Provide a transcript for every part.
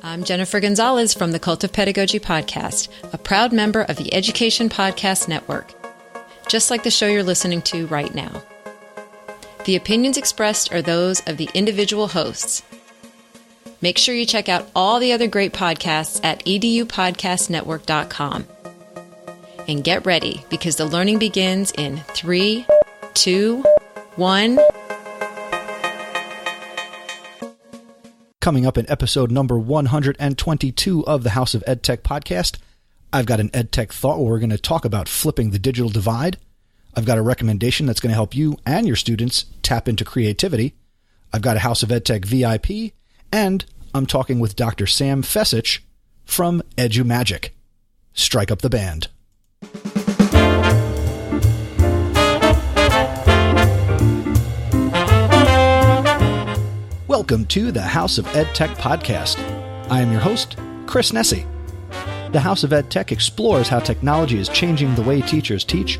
I'm Jennifer Gonzalez from the Cult of Pedagogy podcast, a proud member of the Education Podcast Network, just like the show you're listening to right now. The opinions expressed are those of the individual hosts. Make sure you check out all the other great podcasts at edupodcastnetwork.com. And get ready, because the learning begins in 3, 2, 1... Coming up in episode number 122 of the House of Edtech podcast, I've got an Edtech thought where we're going to talk about flipping the digital divide. I've got a recommendation that's going to help you and your students tap into creativity. I've got a House of Edtech VIP, and I'm talking with Dr. Sam Fecich from EduMagic. Strike up the band. Welcome to the House of Edtech podcast. I am your host, Chris Nesi. The House of Edtech explores how technology is changing the way teachers teach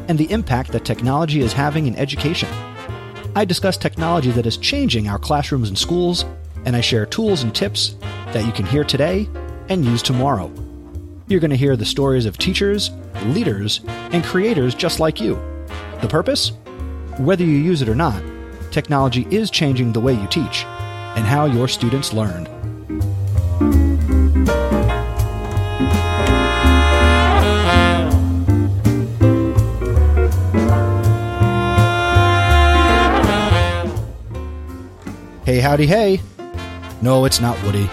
and the impact that technology is having in education. I discuss technology that is changing our classrooms and schools, and I share tools and tips that you can hear today and use tomorrow. You're going to hear the stories of teachers, leaders, and creators just like you. The purpose? Whether you use it or not, technology is changing the way you teach and how your students learn. Hey, howdy, hey. No, it's not Woody.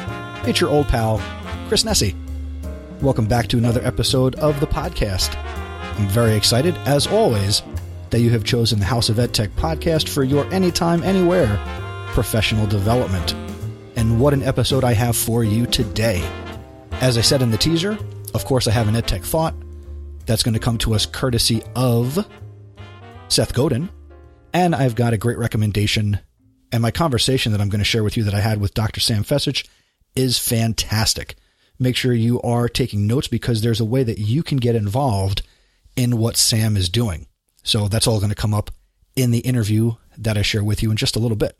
It's your old pal, Chris Nesi. Welcome back to another episode of the podcast. I'm very excited, as always, that you have chosen the House of Edtech podcast for your anytime, anywhere professional development. And what an episode I have for you today. As I said in the teaser, of course I have an Edtech thought that's going to come to us courtesy of Seth Godin. And I've got a great recommendation, and my conversation that I'm going to share with you that I had with Dr. Sam Fecich is fantastic. Make sure you are taking notes, because there's a way that you can get involved in what Sam is doing. So that's all going to come up in the interview that I share with you in just a little bit.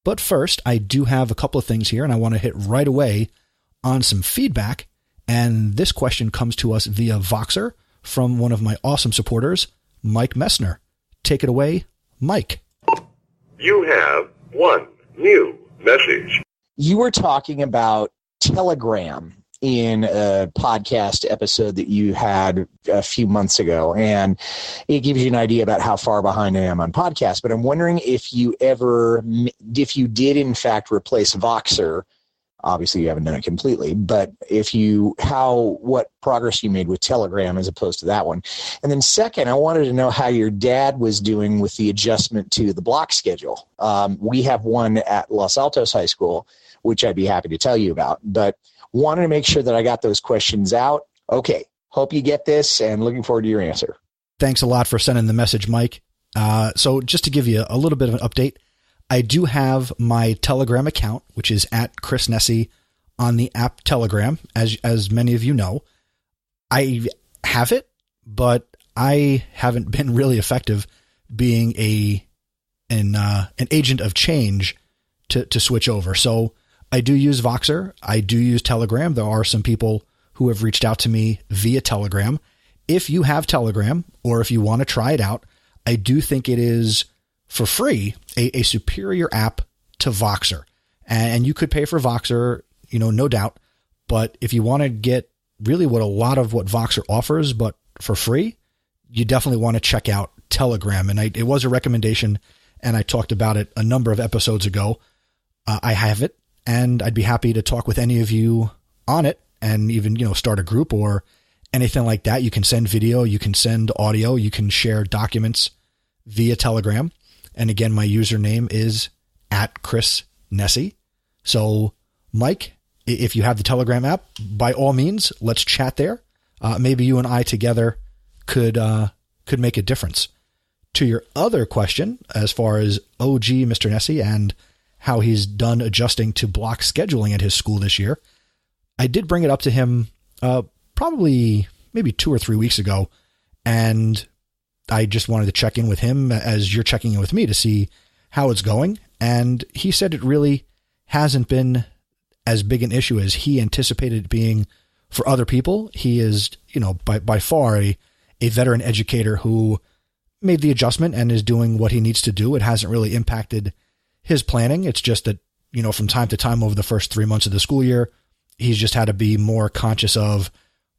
But first, I do have a couple of things here, and I want to hit right away on some feedback. And this question comes to us via Voxer from one of my awesome supporters, Mike Messner. Take it away, Mike. You have one new message. You were talking about Telegram in a podcast episode that you had a few months ago, and it gives you an idea about how far behind I am on podcasts. But I'm wondering if you did in fact replace Voxer. Obviously you haven't done it completely, but what progress you made with Telegram as opposed to that one. And then second, I wanted to know how your dad was doing with the adjustment to the block schedule. We have one at Los Altos High School, which I'd be happy to tell you about, but wanted to make sure that I got those questions out. Okay, hope you get this, and looking forward to your answer. Thanks a lot for sending the message, Mike. So just to give you a little bit of an update, I do have my Telegram account, which is at Chris Nesi on the app Telegram, as many of you know. I have it, but I haven't been really effective being an agent of change to switch over. So I do use Voxer. I do use Telegram. There are some people who have reached out to me via Telegram. If you have Telegram, or if you want to try it out, I do think it is, for free, a superior app to Voxer. And you could pay for Voxer, no doubt. But if you want to get really what Voxer offers, but for free, you definitely want to check out Telegram. And it was a recommendation, and I talked about it a number of episodes ago. I have it, and I'd be happy to talk with any of you on it, and even, start a group or anything like that. You can send video, you can send audio, you can share documents via Telegram. And again, my username is at Chris Nesi. So, Mike, if you have the Telegram app, by all means, let's chat there. Maybe you and I together could make a difference. To your other question, as far as OG Mr. Nesi and how he's done adjusting to block scheduling at his school this year, I did bring it up to him probably maybe 2 or 3 weeks ago, and I just wanted to check in with him as you're checking in with me to see how it's going. And he said it really hasn't been as big an issue as he anticipated it being for other people. He is, by far a veteran educator who made the adjustment and is doing what he needs to do. It hasn't really impacted his planning. It's just that, from time to time over the first 3 months of the school year, he's just had to be more conscious of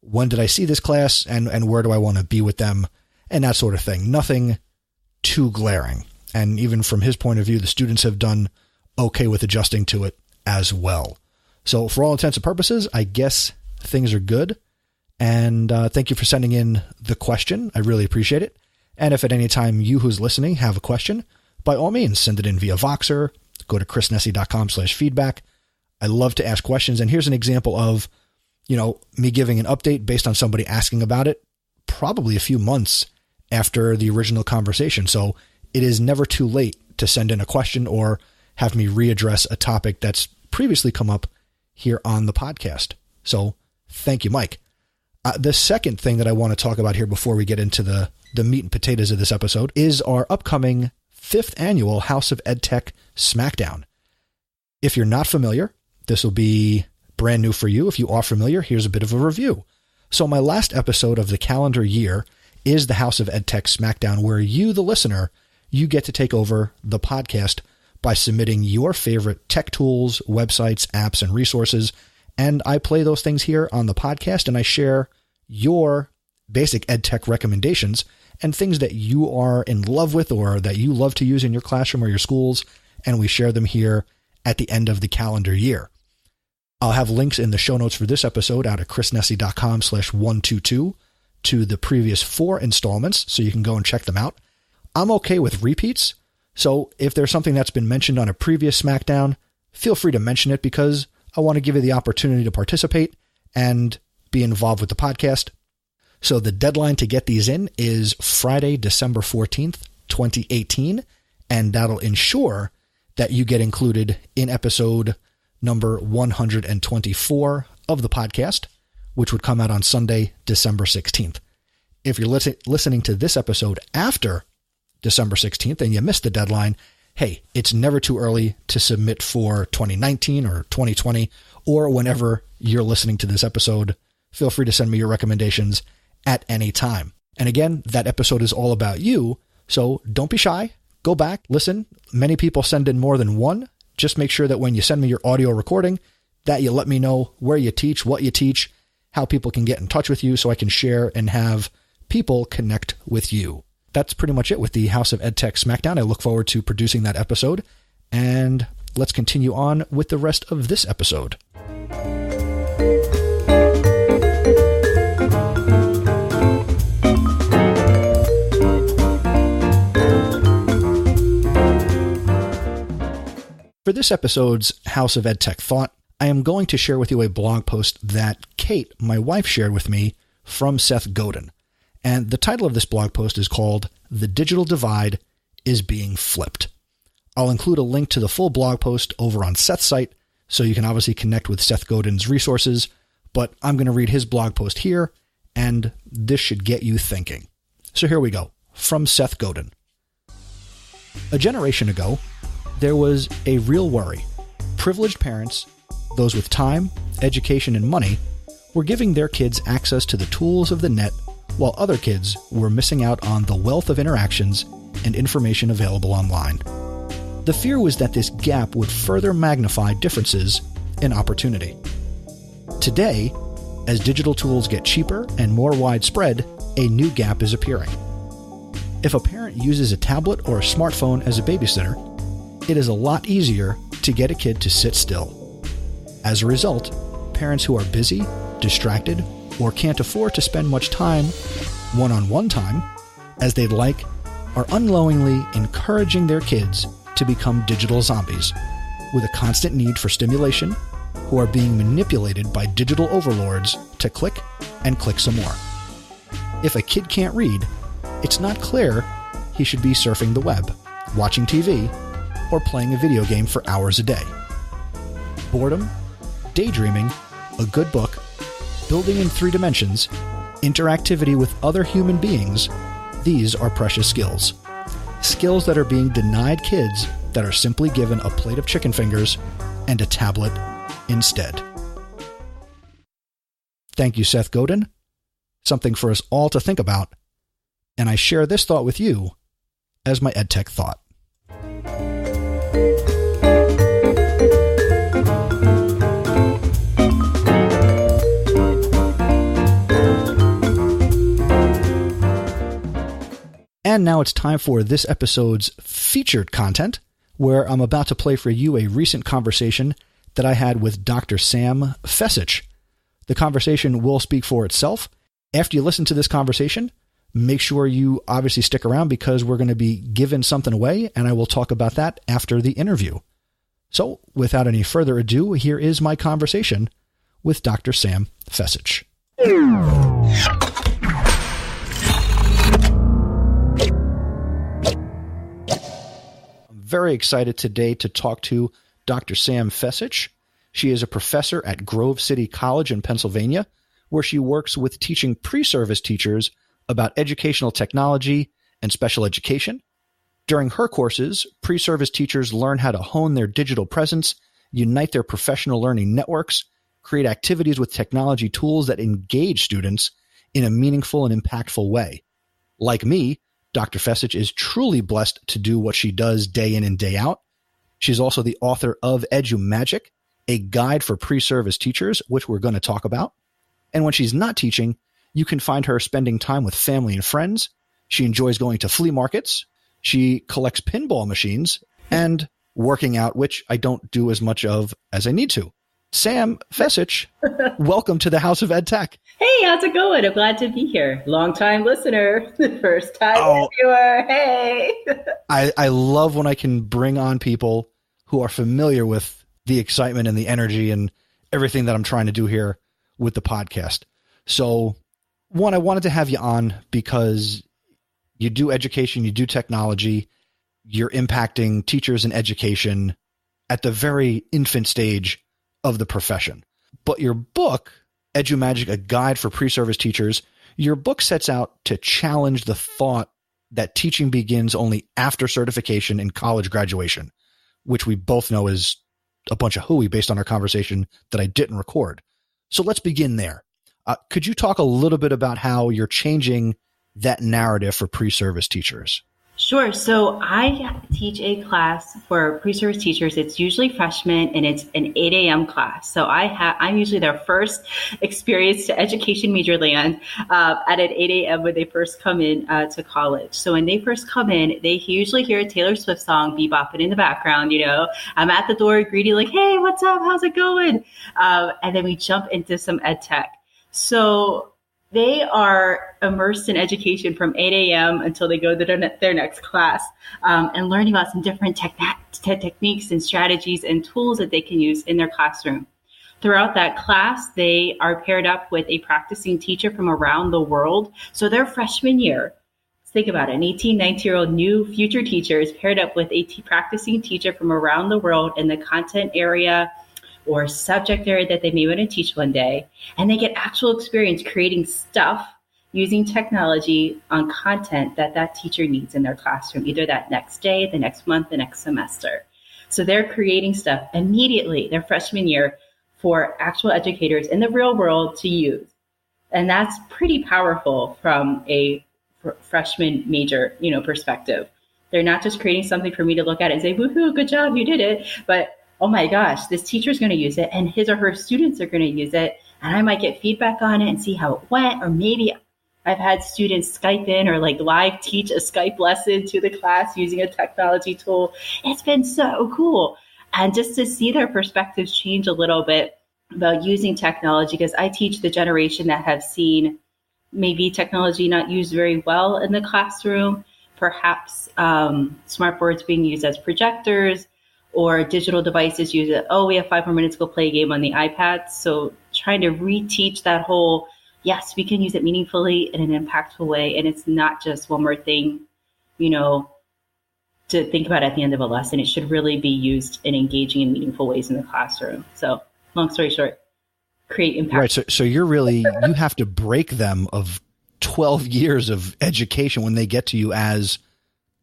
when did I see this class and where do I want to be with them and that sort of thing. Nothing too glaring. And even from his point of view, the students have done okay with adjusting to it as well. So for all intents and purposes, I guess things are good. And thank you for sending in the question. I really appreciate it. And if at any time you who's listening have a question, by all means, send it in via Voxer. Go to chrisnessy.com/feedback. I love to ask questions. And here's an example of, me giving an update based on somebody asking about it, probably a few months after the original conversation. So it is never too late to send in a question or have me readdress a topic that's previously come up here on the podcast. So thank you, Mike. The second thing that I want to talk about here before we get into the meat and potatoes of this episode is our upcoming 5th annual House of Edtech Smackdown. If you're not familiar, this will be brand new for you. If you are familiar, here's a bit of a review. So my last episode of the calendar year is the House of Edtech Smackdown, where you, the listener, you get to take over the podcast by submitting your favorite tech tools, websites, apps, and resources. And I play those things here on the podcast, and I share your basic EdTech recommendations and things that you are in love with or that you love to use in your classroom or your schools, and we share them here at the end of the calendar year. I'll have links in the show notes for this episode out at chrisnessy.com/122 to the previous 4 installments, so you can go and check them out. I'm okay with repeats, so if there's something that's been mentioned on a previous Smackdown, feel free to mention it because I want to give you the opportunity to participate and be involved with the podcast. So the deadline to get these in is Friday, December 14th, 2018, and that'll ensure that you get included in episode number 124 of the podcast, which would come out on Sunday, December 16th. If you're listening to this episode after December 16th and you missed the deadline, hey, it's never too early to submit for 2019 or 2020 or whenever you're listening to this episode. Feel free to send me your recommendations at any time. And again, that episode is all about you, so don't be shy. Go back, listen. Many people send in more than one. Just make sure that when you send me your audio recording, that you let me know where you teach, what you teach, how people can get in touch with you so I can share and have people connect with you. That's pretty much it with the House of EdTech Smackdown. I look forward to producing that episode, and let's continue on with the rest of this episode. For this episode's House of EdTech Thought, I am going to share with you a blog post that Kate, my wife, shared with me from Seth Godin. And the title of this blog post is called "The Digital Divide is Being Flipped." I'll include a link to the full blog post over on Seth's site, so you can obviously connect with Seth Godin's resources, but I'm going to read his blog post here, and this should get you thinking. So here we go, from Seth Godin. A generation ago, there was a real worry. Privileged parents, those with time, education, and money, were giving their kids access to the tools of the net, while other kids were missing out on the wealth of interactions and information available online. The fear was that this gap would further magnify differences in opportunity. Today, as digital tools get cheaper and more widespread, a new gap is appearing. If a parent uses a tablet or a smartphone as a babysitter, it is a lot easier to get a kid to sit still. As a result, parents who are busy, distracted, or can't afford to spend much time, one-on-one time, as they'd like, are unknowingly encouraging their kids to become digital zombies with a constant need for stimulation, who are being manipulated by digital overlords to click and click some more. If a kid can't read, it's not clear he should be surfing the web, watching TV, or playing a video game for hours a day. Boredom, daydreaming, a good book, building in 3 dimensions, interactivity with other human beings, these are precious skills. Skills that are being denied kids that are simply given a plate of chicken fingers and a tablet instead. Thank you, Seth Godin. Something for us all to think about. And I share this thought with you as my Edtech thought. And now it's time for this episode's featured content, where I'm about to play for you a recent conversation that I had with Dr. Sam Fecich. The conversation will speak for itself. After you listen to this conversation, make sure you obviously stick around because we're going to be giving something away, and I will talk about that after the interview. So, without any further ado, here is my conversation with Dr. Sam Fecich. Very excited today to talk to Dr. Sam Fecich. She is a professor at Grove City College in Pennsylvania, where she works with teaching pre-service teachers about educational technology and special education. During her courses, pre-service teachers learn how to hone their digital presence, unite their professional learning networks, create activities with technology tools that engage students in a meaningful and impactful way. Like me, Dr. Fecich is truly blessed to do what she does day in and day out. She's also the author of EduMagic, a guide for pre-service teachers, which we're going to talk about. And when she's not teaching, you can find her spending time with family and friends. She enjoys going to flea markets. She collects pinball machines and working out, which I don't do as much of as I need to. Sam Fecich, welcome to the House of Edtech. Hey, how's it going? I'm glad to be here. Long-time listener, first time viewer. Hey. I love when I can bring on people who are familiar with the excitement and the energy and everything that I'm trying to do here with the podcast. So, one, I wanted to have you on because you do education, you do technology, you're impacting teachers in education at the very infant stage of the profession. But your book, EduMagic, a guide for pre-service teachers, your book sets out to challenge the thought that teaching begins only after certification and college graduation, which we both know is a bunch of hooey based on our conversation that I didn't record. So let's begin there. Could you talk a little bit about how you're changing that narrative for pre-service teachers? Sure. So I teach a class for pre-service teachers. It's usually freshmen and it's an 8 a.m. class. So I'm usually their first experience to education major land at an 8 a.m. when they first come in to college. So when they first come in, they usually hear a Taylor Swift song bebopping in the background. You know, I'm at the door greeting like, hey, what's up? How's it going? And then we jump into some Edtech. So they are immersed in education from 8 a.m. until they go to their next class and learning about some different techniques and strategies and tools that they can use in their classroom. Throughout that class, they are paired up with a practicing teacher from around the world. So their freshman year, think about it, an 18, 19-year-old new future teacher is paired up with a practicing teacher from around the world in the content area or subject area that they may want to teach one day. And they get actual experience creating stuff using technology on content that teacher needs in their classroom, either that next day, the next month, the next semester. So they're creating stuff immediately their freshman year for actual educators in the real world to use. And that's pretty powerful from a freshman major, perspective. They're not just creating something for me to look at and say, woohoo, good job, you did it. But oh my gosh, this teacher's going to use it and his or her students are going to use it. And I might get feedback on it and see how it went. Or maybe I've had students Skype in or like live teach a Skype lesson to the class using a technology tool. It's been so cool. And just to see their perspectives change a little bit about using technology, because I teach the generation that have seen maybe technology not used very well in the classroom, perhaps smartboards being used as projectors, or digital devices use it. Oh, we have 5 more minutes to go play a game on the iPad. So trying to reteach that whole, yes, we can use it meaningfully in an impactful way. And it's not just one more thing, to think about at the end of a lesson. It should really be used in engaging in meaningful ways in the classroom. So long story short, create impact. Right. So you're really, you have to break them of 12 years of education when they get to you as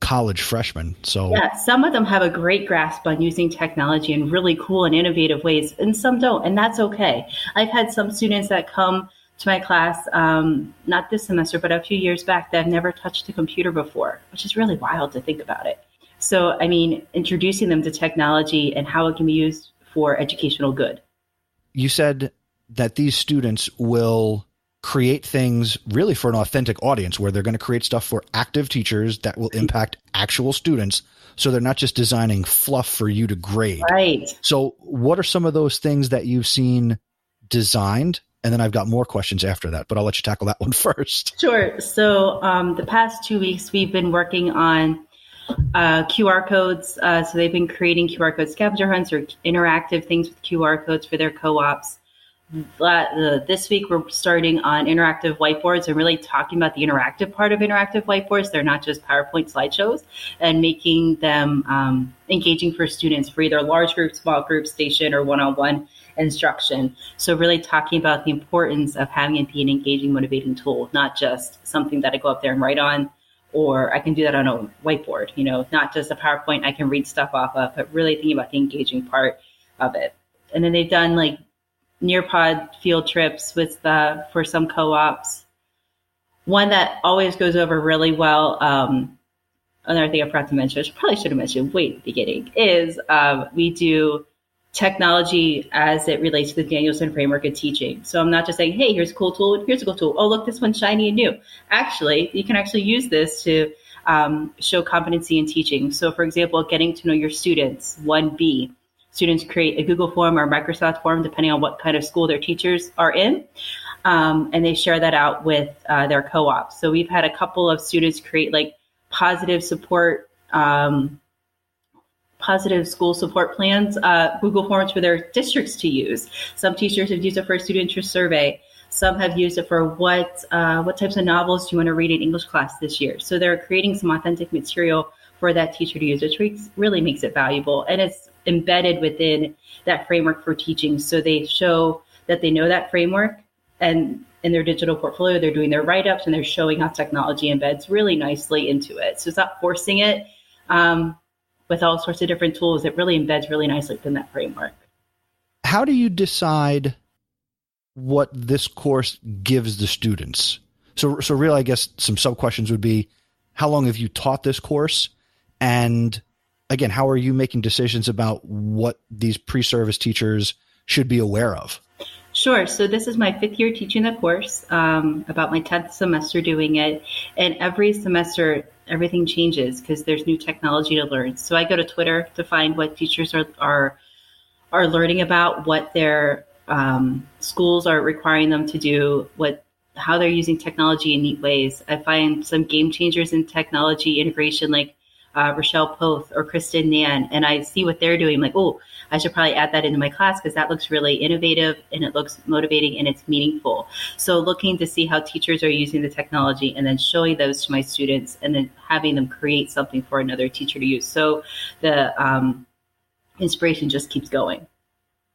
college freshmen. So yeah, some of them have a great grasp on using technology in really cool and innovative ways, and some don't, and that's okay. I've had some students that come to my class, not this semester, but a few years back, that have never touched a computer before, which is really wild to think about it. So, I mean, introducing them to technology and how it can be used for educational good. You said that these students will create things really for an authentic audience, where they're going to create stuff for active teachers that will impact actual students. So they're not just designing fluff for you to grade. Right. So what are some of those things that you've seen designed? And then I've got more questions after that, but I'll let you tackle that one first. Sure. So the past 2 weeks, we've been working on QR codes. So they've been creating QR code scavenger hunts or interactive things with QR codes for their co-ops. This week, we're starting on interactive whiteboards and really talking about the interactive part of interactive whiteboards. They're not just PowerPoint slideshows, and making them engaging for students for either large group, small group, station, or one-on-one instruction. So really talking about the importance of having it be an engaging, motivating tool, not just something that I go up there and write on, or I can do that on a whiteboard, not just a PowerPoint I can read stuff off of, but really thinking about the engaging part of it. And then they've done like Nearpod field trips for some co-ops. One that always goes over really well, another thing I forgot to mention, which I probably should have mentioned way at the beginning, is we do technology as it relates to the Danielson framework of teaching. So I'm not just saying, hey, here's a cool tool, here's a cool tool. Oh, look, this one's shiny and new. Actually, you can actually use this to show competency in teaching. So for example, getting to know your students, 1B. Students create a Google form or a Microsoft form, depending on what kind of school their teachers are in. And they share that out with their co-ops. So we've had a couple of students create like positive school support plans, Google Forms for their districts to use. Some teachers have used it for a student interest survey. Some have used it for what types of novels do you want to read in English class this year. So they're creating some authentic material for that teacher to use, which really makes it valuable. And it's embedded within that framework for teaching. So they show that they know that framework, and in their digital portfolio, they're doing their write-ups and they're showing how technology embeds really nicely into it. So it's not forcing it with all sorts of different tools. It really embeds really nicely within that framework. How do you decide what this course gives the students? So really, I guess some sub-questions would be, how long have you taught this course? And again, how are you making decisions about what these pre-service teachers should be aware of? Sure. So this is my 5th year teaching the course, about my 10th semester doing it. And every semester, everything changes because there's new technology to learn. So I go to Twitter to find what teachers are learning about, what their schools are requiring them to do, how they're using technology in neat ways. I find some game changers in technology integration, like Rochelle Poth or Kristen Nan, and I see what they're doing. I'm like, oh, I should probably add that into my class because that looks really innovative and it looks motivating and it's meaningful. So looking to see how teachers are using the technology and then showing those to my students and then having them create something for another teacher to use. So the inspiration just keeps going.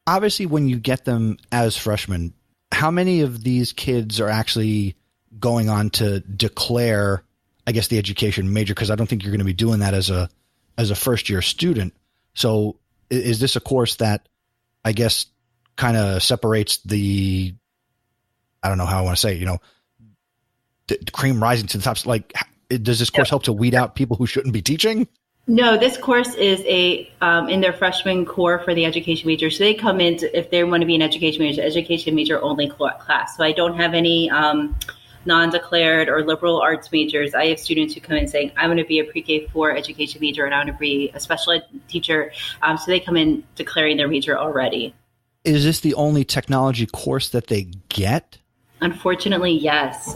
Obviously, when you get them as freshmen, how many of these kids are actually going on to declare, I guess, the education major? Because I don't think you're going to be doing that as a first year student. So is this a course that, I guess, kind of separates the, I don't know how I want to say it, the cream rising to the top? Like, does this course help to weed out people who shouldn't be teaching? No, this course is in their freshman core for the education major. So they come in if they want to be an education major only class. So I don't have any non-declared or liberal arts majors. I have students who come in saying, I'm going to be a pre-K4 education major and I want to be a special ed teacher. So they come in declaring their major already. Is this the only technology course that they get? Unfortunately, yes.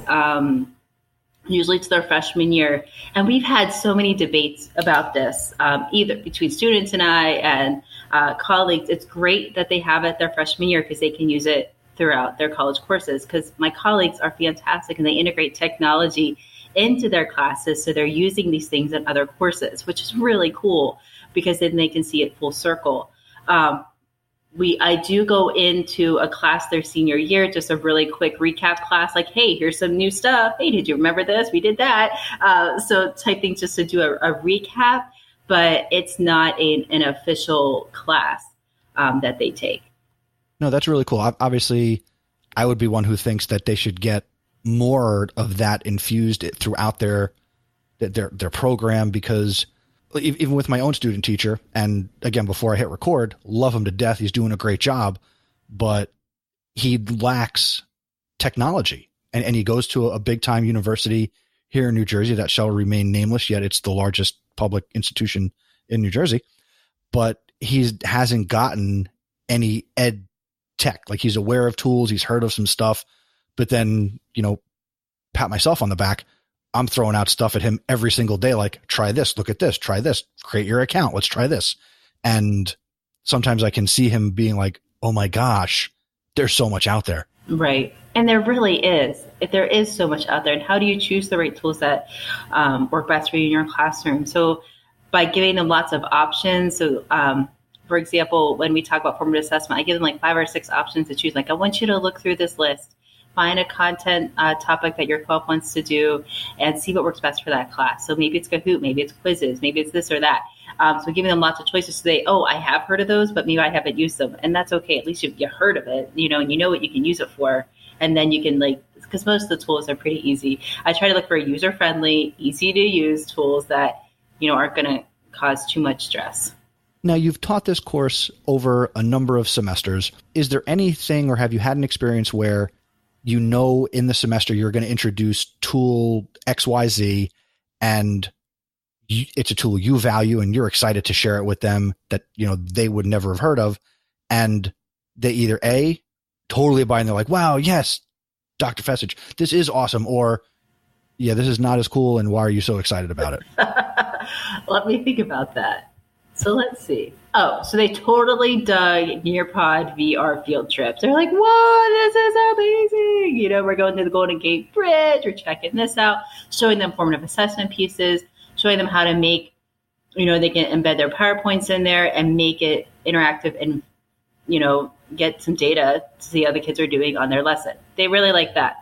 Usually it's their freshman year. And we've had so many debates about this, either between students and I and colleagues. It's great that they have it their freshman year because they can use it throughout their college courses, because my colleagues are fantastic and they integrate technology into their classes. So they're using these things in other courses, which is really cool because then they can see it full circle. I do go into a class their senior year, just a really quick recap class, like, hey, here's some new stuff. Hey, did you remember this? We did that. So type things just to do a recap, but it's not an official class that they take. No, that's really cool. Obviously, I would be one who thinks that they should get more of that infused throughout their program, because even with my own student teacher, and again, before I hit record, love him to death. He's doing a great job, but he lacks technology. And he goes to a big time university here in New Jersey that shall remain nameless, yet it's the largest public institution in New Jersey. But he hasn't gotten any ed tech. Like, he's aware of tools, he's heard of some stuff, but then, pat myself on the back, I'm throwing out stuff at him every single day, like, try this, look at this, try this, create your account, let's try this. And sometimes I can see him being like, oh my gosh, there's so much out there. Right. And there really is. There is so much out there. And how do you choose the right tools that work best for you in your classroom? So by giving them lots of options. So, for example, when we talk about formative assessment, I give them like 5 or 6 options to choose. Like, I want you to look through this list, find a content topic that your club wants to do, and see what works best for that class. So maybe it's Kahoot, maybe it's quizzes, maybe it's this or that. So giving them lots of choices so they, I have heard of those, but maybe I haven't used them. And that's okay. At least you heard of it, and you know what you can use it for. And then you can, because most of the tools are pretty easy. I try to look for user-friendly, easy to use tools that, aren't going to cause too much stress. Now, you've taught this course over a number of semesters. Is there anything, or have you had an experience where in the semester you're going to introduce tool XYZ, and it's a tool you value and you're excited to share it with them that, they would never have heard of, and they either A, totally buy and they're like, wow, yes, Dr. Fecich, this is awesome, or yeah, this is not as cool, and why are you so excited about it? Let me think about that. So let's see. Oh, so they totally dug Nearpod VR field trips. They're like, whoa, this is amazing. We're going to the Golden Gate Bridge. We're checking this out, showing them formative assessment pieces, showing them how to make, they can embed their PowerPoints in there and make it interactive and, get some data to see how the kids are doing on their lesson. They really like that.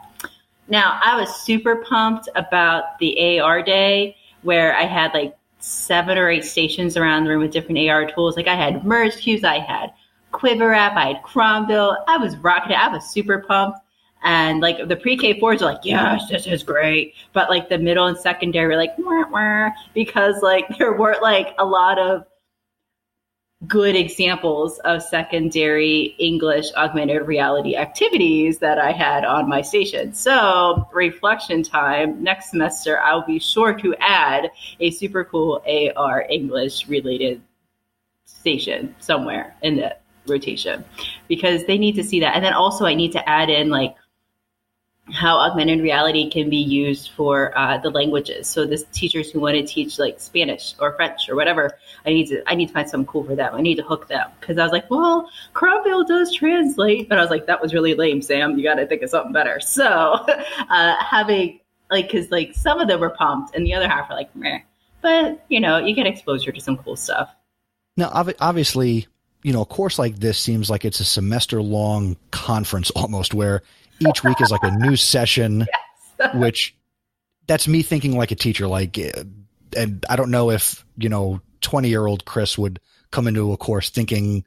Now, I was super pumped about the AR day where I had 7 or 8 stations around the room with different AR tools. I had Merge Cubes, I had Quiver App, I had Cromville. I was rocking it. I was super pumped. And the pre-K 4s are like, yes, this is great. But the middle and secondary were like, wah, wah, because there weren't a lot of good examples of secondary English augmented reality activities that I had on my station. So reflection time, next semester, I'll be sure to add a super cool AR English related station somewhere in the rotation, because they need to see that. And then also I need to add in how augmented reality can be used for the languages. So the teachers who want to teach Spanish or French or whatever, I need to find something cool for them. I need to hook them, because I was like, well, Cromville does translate, but I was like, that was really lame, Sam. You got to think of something better. So having because some of them were pumped and the other half are like, meh. But you get exposure to some cool stuff. Now, obviously, a course like this seems like it's a semester-long conference almost, where each week is a new session, yes. Which that's me thinking like a teacher, and I don't know if, 20-year-old Chris would come into a course thinking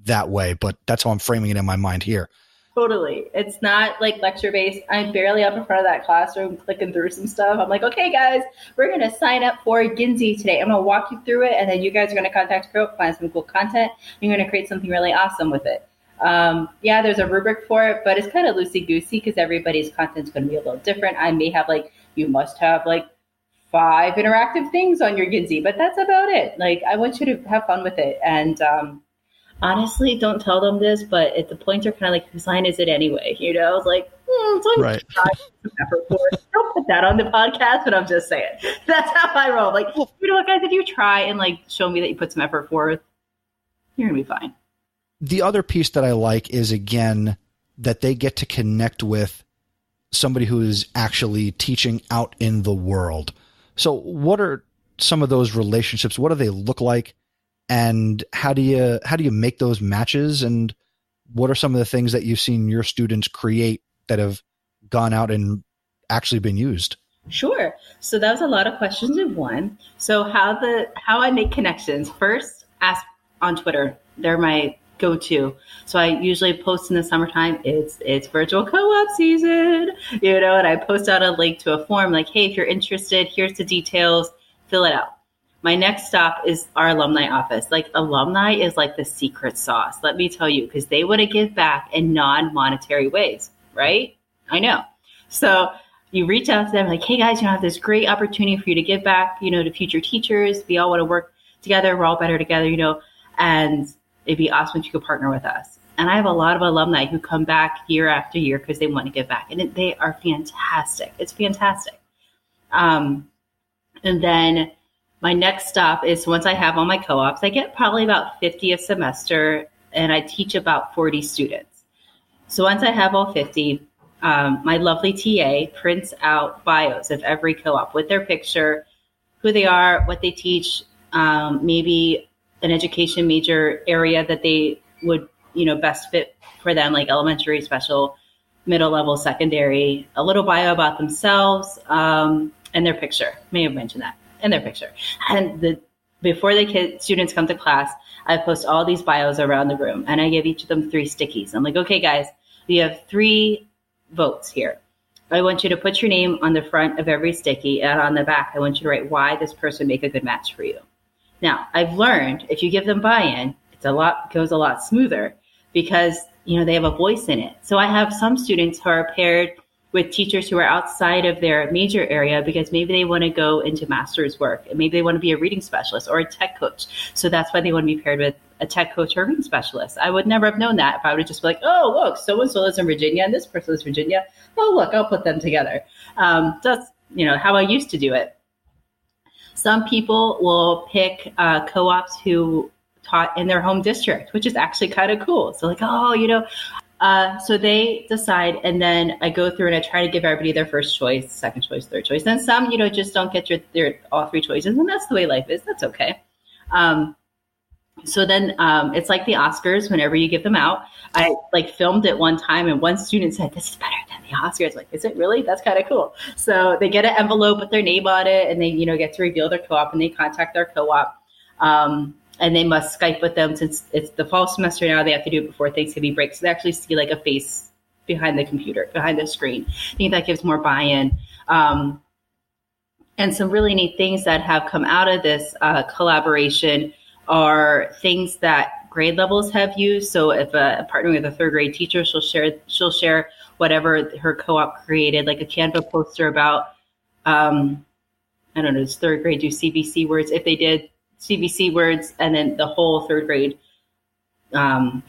that way, but that's how I'm framing it in my mind here. Totally. It's not lecture-based. I'm barely up in front of that classroom clicking through some stuff. I'm like, okay, guys, we're going to sign up for Ginzy today. I'm going to walk you through it, and then you guys are going to contact Pro, find some cool content. You're going to create something really awesome with it. There's a rubric for it, but it's kind of loosey-goosey because everybody's content's going to be a little different. I may have you must have 5 interactive things on your Ginzy, but that's about it. I want you to have fun with it. And honestly, don't tell them this, but the points are kind of whose line is it anyway? It's right. Don't put that on the podcast, but I'm just saying. That's how I roll. What, guys, if you try and show me that you put some effort forth, you're going to be fine. The other piece that I like is, again, that they get to connect with somebody who is actually teaching out in the world. So what are some of those relationships? What do they look like? And how do you make those matches? And what are some of the things that you've seen your students create that have gone out and actually been used? Sure. So that was a lot of questions in one. So how I make connections. First, ask on Twitter. They're my go-to. So I usually post in the summertime. It's virtual co-op season, and I post out a link to a form like, hey, if you're interested, here's the details, fill it out. My next stop is our alumni office. Like, alumni is like the secret sauce, let me tell you, because they want to give back in non-monetary ways, right? I know. So you reach out to them like, hey guys, I have this great opportunity for you to give back, to future teachers. We all want to work together. We're all better together, and it'd be awesome if you could partner with us. And I have a lot of alumni who come back year after year because they want to give back, and they are fantastic. It's fantastic. And then my next stop is, once I have all my co-ops, I get probably about 50 a semester, and I teach about 40 students. So once I have all 50, my lovely TA prints out bios of every co-op with their picture, who they are, what they teach, maybe an education major area that they would, best fit for them, like elementary, special, middle level, secondary, a little bio about themselves, and their picture. May have mentioned that, and their picture. And before the students come to class, I post all these bios around the room, and I give each of them 3 stickies. I'm like, okay, guys, we have 3 votes here. I want you to put your name on the front of every sticky, and on the back, I want you to write why this person make a good match for you. Now, I've learned if you give them buy-in, goes a lot smoother because, they have a voice in it. So I have some students who are paired with teachers who are outside of their major area because maybe they want to go into master's work, and maybe they want to be a reading specialist or a tech coach. So that's why they want to be paired with a tech coach or a reading specialist. I would never have known that if I would have just be like, oh, look, so-and-so lives in Virginia and this person lives in Virginia. Oh, look, I'll put them together. That's, how I used to do it. Some people will pick co-ops who taught in their home district, which is actually kind of cool. So like, so they decide, and then I go through and I try to give everybody their first choice, second choice, third choice. And some, just don't get their all 3 choices, and that's the way life is. That's okay. So then it's like the Oscars. Whenever you give them out, I filmed it one time, and one student said, "This is better than the Oscars." Like, is it really? That's kind of cool. So they get an envelope with their name on it, and they get to reveal their co-op, and they contact their co-op. And they must Skype with them since it's the fall semester now. They have to do it before Thanksgiving break. So they actually see like a face behind the computer, behind the screen. I think that gives more buy-in. And some really neat things that have come out of this collaboration are things that grade levels have used. So if partnering with a 3rd grade teacher, she'll share whatever her co-op created, like a Canva poster about, does 3rd grade do CBC words? If they did CBC words, and then the whole 3rd grade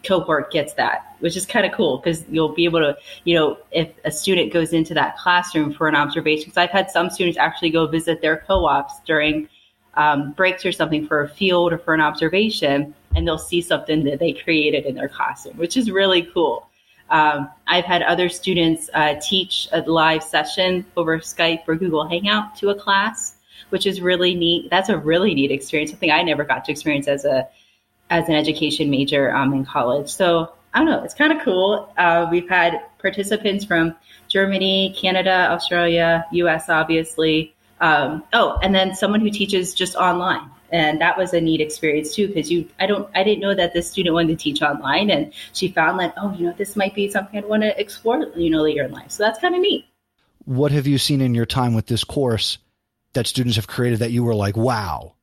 cohort gets that, which is kind of cool because you'll be able to, if a student goes into that classroom for an observation, because I've had some students actually go visit their co-ops during breaks or something for a field or for an observation, and they'll see something that they created in their classroom, which is really cool. I've had other students teach a live session over Skype or Google Hangout to a class, which is really neat. That's a really neat experience, something I never got to experience as an education major in college. So I don't know, it's kind of cool. We've had participants from Germany, Canada, Australia, US, obviously. And then someone who teaches just online. And that was a neat experience too, because I didn't know that this student wanted to teach online, and she found that, this might be something I'd want to explore, later in life. So that's kind of neat. What have you seen in your time with this course that students have created that you were like, wow,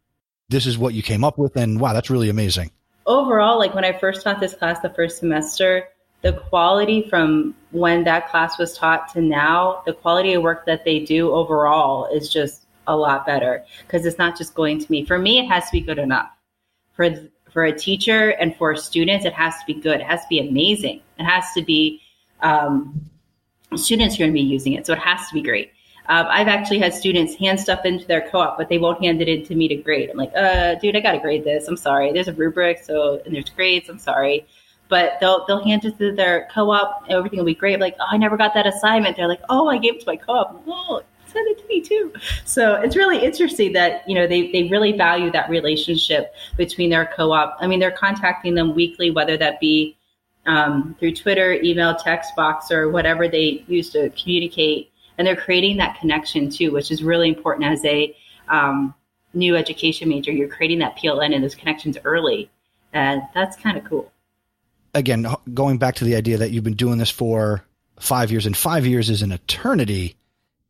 this is what you came up with, and wow, that's really amazing? Overall, like when I first taught this class the first semester, the quality from when that class was taught to now, the quality of work that they do overall is just a lot better, because it's not just going to me. For me, it has to be good enough. For a teacher and for students, it has to be good. It has to be amazing. It has to be students are going to be using it, so it has to be great. I've actually had students hand stuff into their co-op, but they won't hand it in to me to grade. I'm like, dude, I got to grade this. I'm sorry. There's a rubric, and there's grades. I'm sorry. But they'll hand it to their co-op. Everything will be great. Like, oh, I never got that assignment. They're like, oh, I gave it to my co-op. Oh, send it to me too. So it's really interesting that, they really value that relationship between their co-op. I mean, they're contacting them weekly, whether that be through Twitter, email, text box, or whatever they use to communicate. And they're creating that connection too, which is really important as a new education major. You're creating that PLN and those connections early. And that's kind of cool. Again, going back to the idea that you've been doing this for 5 years, and 5 years is an eternity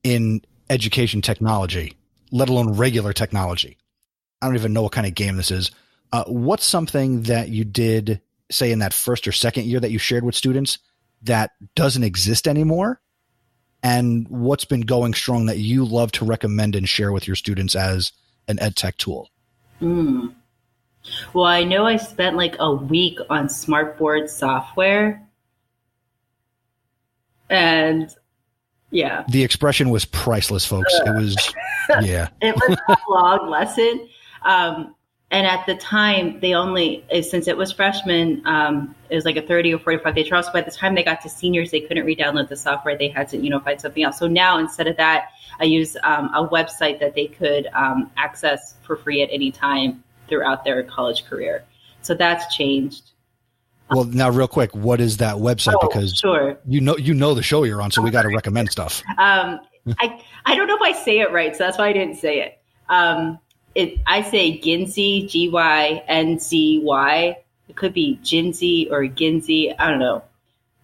in education technology, let alone regular technology. I don't even know what kind of game this is. What's something that you did, say, in that first or second year that you shared with students that doesn't exist anymore? And what's been going strong that you love to recommend and share with your students as an EdTech tool? Well, I know I spent like a week on smartboard software. And yeah. The expression was priceless, folks. It was, yeah. It was a long lesson. And at the time, since it was freshmen, it was like a 30 or 45 day trial. So by the time they got to seniors, they couldn't re-download the software. They had to, find something else. So now, instead of that, I use a website that they could access for free at any time throughout their college career. So that's changed. Well, now real quick, what is that website? Because sure. you know the show you're on, so we got to recommend stuff. I don't know if I say it right, so that's why I didn't say it. I say Ginzy, Gynzy. It could be Ginzy or Ginzy. I don't know.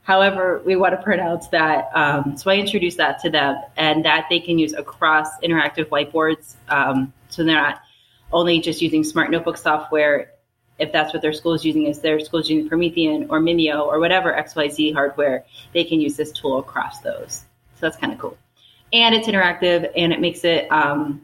However we want to pronounce that. So I introduced that to them, and that they can use across interactive whiteboards. So they're not only just using smart notebook software. If that's what their school is using, is their school is using Promethean or Mimeo or whatever XYZ hardware, they can use this tool across those. So that's kind of cool. And it's interactive, and it makes it a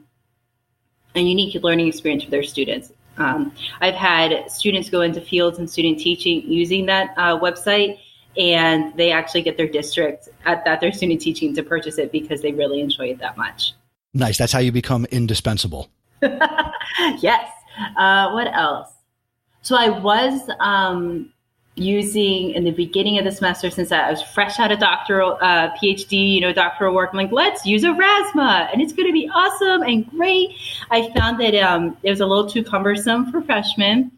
unique learning experience for their students. I've had students go into fields and student teaching using that website, and they actually get their district at their student teaching to purchase it because they really enjoy it that much. Nice. That's how you become indispensable. Yes. What else? So I was using in the beginning of the semester, since I was fresh out of doctoral PhD, doctoral work. I'm like, let's use Erasmus, and it's going to be awesome and great. I found that it was a little too cumbersome for freshmen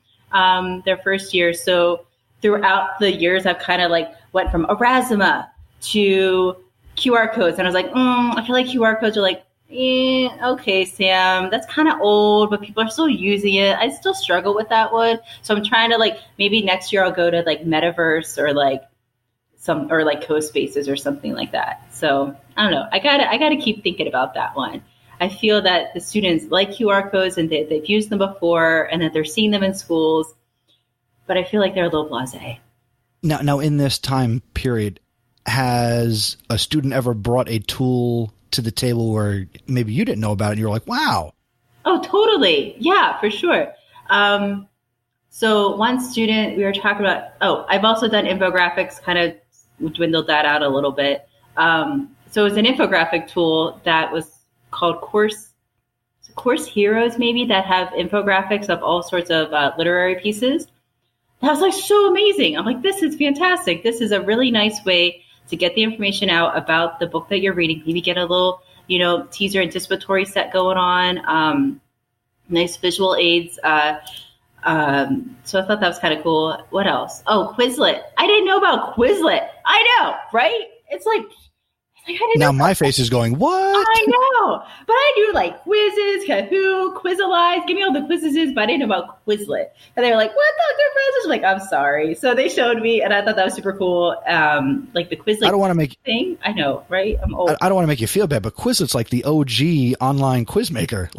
their first year. So throughout the years, I've kind of went from Erasmus to QR codes, and I was like, I feel like QR codes are okay, Sam, that's kind of old, but people are still using it. I still struggle with that one. So I'm trying to maybe next year I'll go to Metaverse or CoSpaces or something like that. So I don't know. I gotta keep thinking about that one. I feel that the students like QR codes and they've used them before and that they're seeing them in schools, but I feel like they're a little blasé. Now in this time period, has a student ever brought a tool to the table where maybe you didn't know about it and you're like, wow? Oh, totally. Yeah, for sure. So one student we were talking about, I've also done infographics, kind of dwindled that out a little bit. So it was an infographic tool that was called Course Heroes, maybe, that have infographics of all sorts of literary pieces. That was so amazing. I'm like, this is fantastic. This is a really nice way to get the information out about the book that you're reading. Maybe get a little, teaser anticipatory set going on. Nice visual aids. So I thought that was kind of cool. What else? Oh, Quizlet. I didn't know about Quizlet. I know, right? It's I didn't now know my face is going, what? I know, but I knew quizzes, Kahoot, Quizalize. Give me all the quizzes, but I didn't know about Quizlet. And they were like, "What, Dr. Francis?" I'm like, "I'm sorry." So they showed me, and I thought that was super cool. The Quizlet. I don't want to make thing. I know, right? I'm old. I don't want to make you feel bad, but Quizlet's like the OG online quiz maker.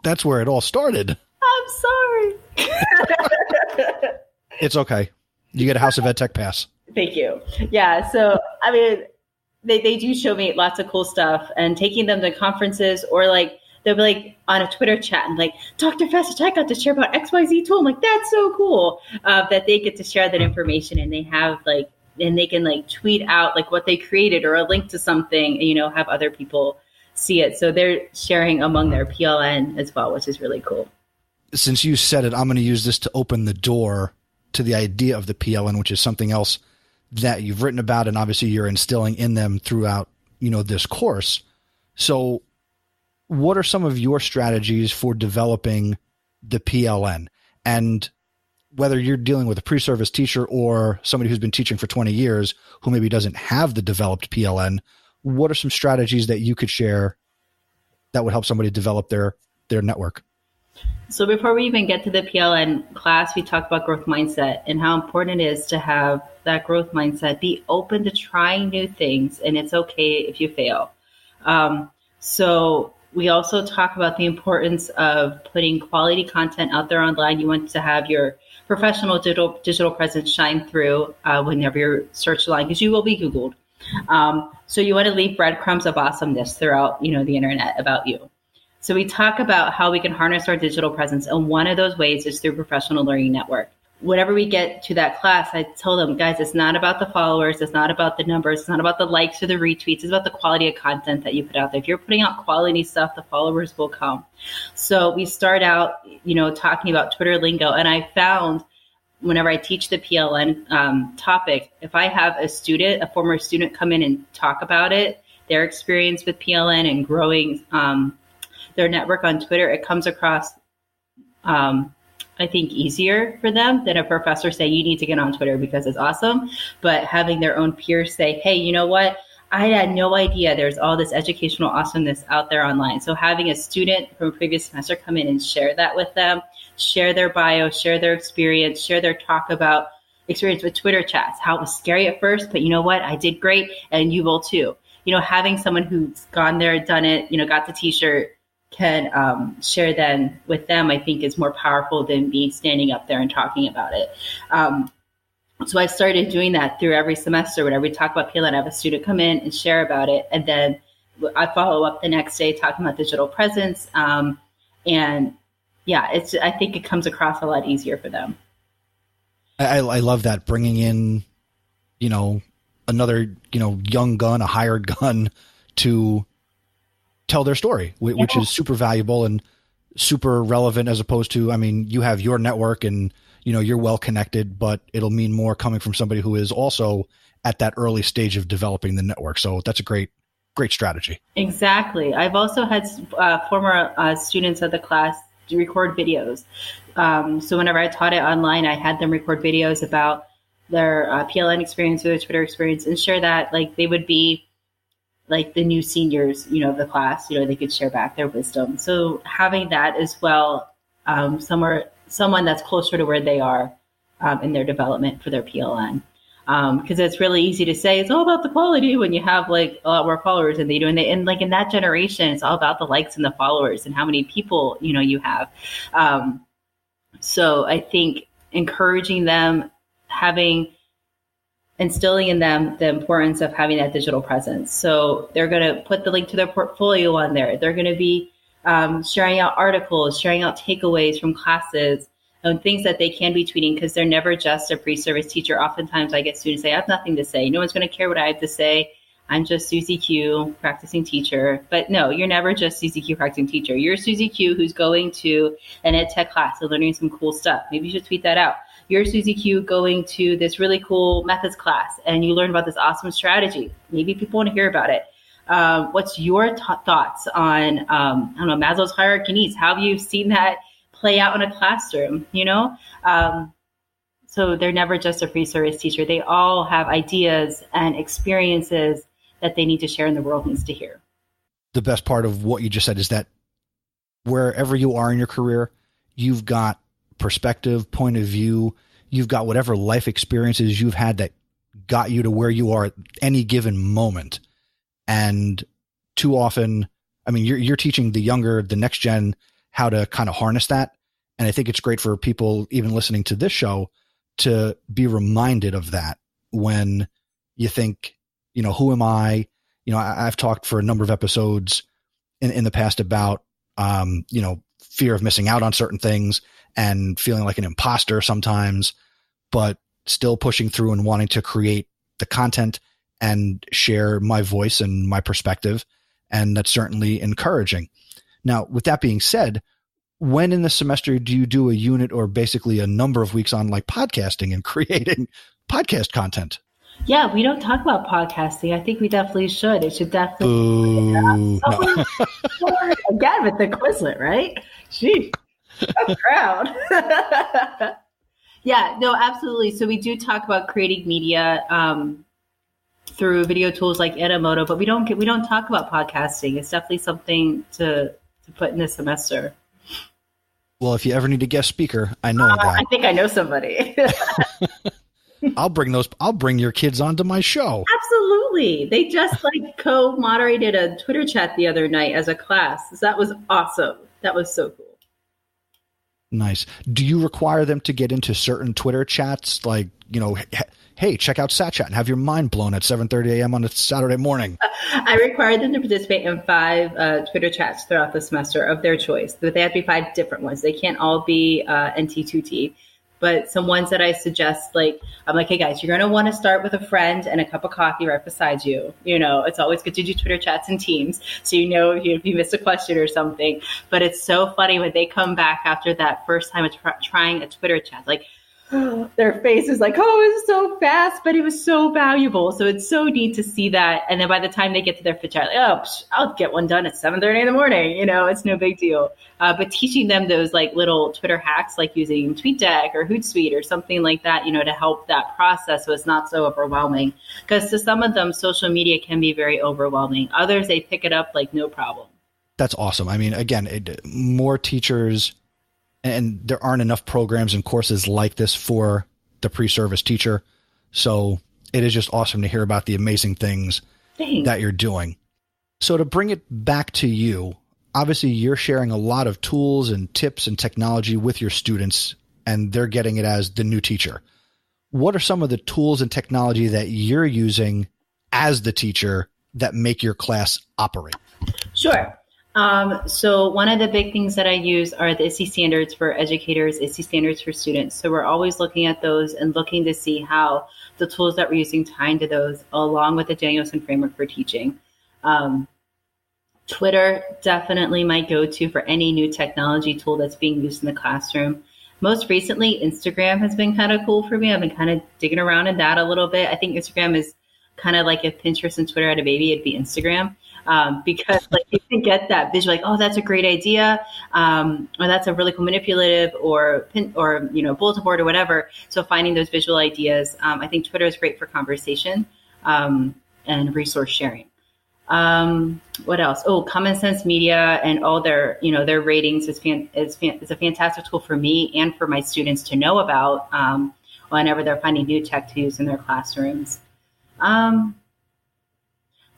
That's where it all started. I'm sorry. It's okay. You get a House of EdTech pass. Thank you. Yeah. So I mean, they do show me lots of cool stuff, and taking them to conferences or they'll be on a Twitter chat and Dr. Fecich, I got to share about XYZ tool. I'm like, that's so cool that they get to share that information, and they have and they can tweet out what they created or a link to something, and, have other people see it. So they're sharing among their PLN as well, which is really cool. Since you said it, I'm going to use this to open the door to the idea of the PLN, which is something else that you've written about, and obviously you're instilling in them throughout, this course. So what are some of your strategies for developing the PLN? And whether you're dealing with a pre-service teacher or somebody who's been teaching for 20 years who maybe doesn't have the developed PLN, what are some strategies that you could share that would help somebody develop their network? So before we even get to the PLN class, we talked about growth mindset and how important it is to have that growth mindset. Be open to trying new things, and it's okay if you fail. So we also talk about the importance of putting quality content out there online. You want to have your professional digital presence shine through whenever you're searched online, because you will be Googled. So you want to leave breadcrumbs of awesomeness throughout, the internet about you. So we talk about how we can harness our digital presence, and one of those ways is through Professional Learning Network. Whenever we get to that class, I tell them, guys, it's not about the followers, it's not about the numbers, it's not about the likes or the retweets, it's about the quality of content that you put out there. If you're putting out quality stuff, the followers will come. So we start out, talking about Twitter lingo, and I found whenever I teach the PLN topic, if I have a former student come in and talk about it, their experience with PLN and growing their network on Twitter, it comes across, I think, easier for them than a professor saying, you need to get on Twitter because it's awesome. But having their own peers say, hey, you know what? I had no idea there's all this educational awesomeness out there online. So having a student from a previous semester come in and share that with them, share their bio, share their experience, share their talk about experience with Twitter chats, how it was scary at first, but you know what? I did great, and you will too. Having someone who's gone there, done it, got the t-shirt, can share then with them, I think is more powerful than me standing up there and talking about it. So I started doing that through every semester. Whenever we talk about PLN, I have a student come in and share about it. And then I follow up the next day talking about digital presence. And yeah, I think it comes across a lot easier for them. I love that, bringing in, another, young gun, a hired gun to tell their story, which is super valuable and super relevant, as opposed to, you have your network and, you're well connected, but it'll mean more coming from somebody who is also at that early stage of developing the network. So that's a great strategy. Exactly. I've also had former students of the class record videos. So whenever I taught it online, I had them record videos about their PLN experience or their Twitter experience and share that, like they would be like the new seniors, of the class, they could share back their wisdom. So having that as well, someone that's closer to where they are in their development for their PLN. Because it's really easy to say it's all about the quality when you have like a lot more followers than they do. And like in that generation, it's all about the likes and the followers and how many people, you have. So I think encouraging them, instilling in them the importance of having that digital presence. So they're going to put the link to their portfolio on there. They're going to be sharing out articles, sharing out takeaways from classes, and things that they can be tweeting, because they're never just a pre-service teacher. Oftentimes I get students say, I have nothing to say. No one's going to care what I have to say. I'm just Susie Q, practicing teacher. But no, you're never just Susie Q, practicing teacher. You're Susie Q who's going to an Edtech class and learning some cool stuff. Maybe you should tweet that out. You're Susie Q going to this really cool methods class and you learn about this awesome strategy. Maybe people want to hear about it. What's your thoughts on, Maslow's hierarchy needs? How have you seen that play out in a classroom, So they're never just a pre-service teacher. They all have ideas and experiences that they need to share and the world needs to hear. The best part of what you just said is that wherever you are in your career, you've got perspective, point of view, you've got whatever life experiences you've had that got you to where you are at any given moment. And too often, you're teaching the next gen how to kind of harness that. And I think it's great for people even listening to this show to be reminded of that when you think, who am I? I've talked for a number of episodes in the past about, fear of missing out on certain things and feeling like an imposter sometimes, but still pushing through and wanting to create the content and share my voice and my perspective. And that's certainly encouraging. Now, with that being said, when in the semester do you do a unit or basically a number of weeks on like podcasting and creating podcast content? Yeah, we don't talk about podcasting. I think we definitely should. It should definitely. No. Again with the Quizlet, right? Gee, I'm proud. Yeah, no, absolutely. So we do talk about creating media through video tools like Edmodo, but we don't talk about podcasting. It's definitely something to put in this semester. Well, if you ever need a guest speaker, I know a guy. I think I know somebody. I'll bring your kids onto my show. Absolutely. They just co-moderated a Twitter chat the other night as a class. So that was awesome. That was so cool. Nice. Do you require them to get into certain Twitter chats? Like, hey, check out SatChat and have your mind blown at 7:30 a.m. on a Saturday morning. I required them to participate in 5 Twitter chats throughout the semester of their choice, but they have to be 5 different ones. They can't all be NT2T. But some ones that I suggest, I'm like, hey guys, you're going to want to start with a friend and a cup of coffee right beside you. It's always good to do Twitter chats and Teams. So, if you missed a question or something. But it's so funny when they come back after that first time of trying a Twitter chat, their face is like, oh, it was so fast, but it was so valuable. So it's so neat to see that. And then by the time they get to their fit chat, I'll get one done at 7:30 in the morning. It's no big deal. But teaching them those little Twitter hacks, like using TweetDeck or Hootsuite or something like that, to help that process so it's not so overwhelming. Because to some of them, social media can be very overwhelming. Others, they pick it up like no problem. That's awesome. I mean, again, more teachers. And there aren't enough programs and courses like this for the pre-service teacher. So it is just awesome to hear about the amazing things that you're doing. So to bring it back to you, obviously you're sharing a lot of tools and tips and technology with your students, and they're getting it as the new teacher. What are some of the tools and technology that you're using as the teacher that make your class operate? Sure. So one of the big things that I use are the ISTE standards for educators, ISTE standards for students. So we're always looking at those and looking to see how the tools that we're using tie into those, along with the Danielson framework for teaching. Twitter, definitely my go-to for any new technology tool that's being used in the classroom. Most recently, Instagram has been kind of cool for me. I've been kind of digging around in that a little bit. I think Instagram is kind of like if Pinterest and Twitter had a baby, it'd be Instagram. Because you can get that visual, oh, that's a great idea, or that's a really cool manipulative or bulletin board or whatever. So finding those visual ideas, I think Twitter is great for conversation and resource sharing. What else? Oh, Common Sense Media and all their ratings is a fantastic tool for me and for my students to know about whenever they're finding new tech to use in their classrooms.